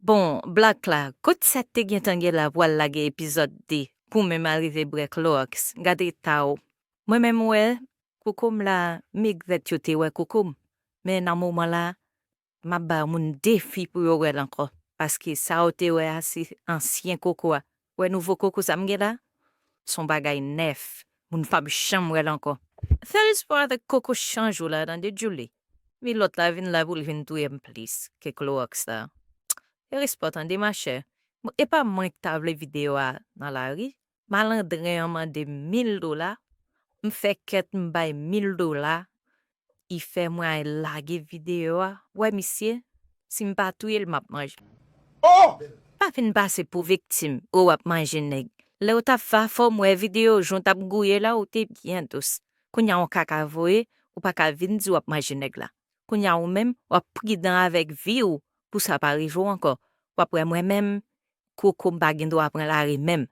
Bon, Black là, kote sa te gen tange la voile la ge épisode D pour même arriver brek lox. Gade tao. Moi même ouais, kokoum la migret yo te ouais kokoum. Mais nan moment là, ma ba moun défi pour yo ouais encore parce que ça a été ouais assez ancien coco. Ouais nouveau coco ça m'ge là, son bagay neuf. Moun fab cham ouais encore. Thanks for the coco change là dans de Julie. Mais l'autre la vin la boule vin touye m'plis, ke lox là. E respot an de ma chè. E pa mwen ki ta vle video a nan la ri. Malandren an mande $1000. M fè ket m bay $1000. I fè mwen lage video a. Ouais, misye, si m pa touye l map manje. Oh! Pa fin pase pou viktim ou wap manje neg. Le ou tap fa fò mwen video jont tap gouye la ou te bien tous. Kounya ou kaka voye ou pa ka vin di wap manje neg la. Kounya ou même wap pridan avek vi ou pour ça pas arriver encore. Ou après moi-même, coco m'pa gen do apprendre la ri même.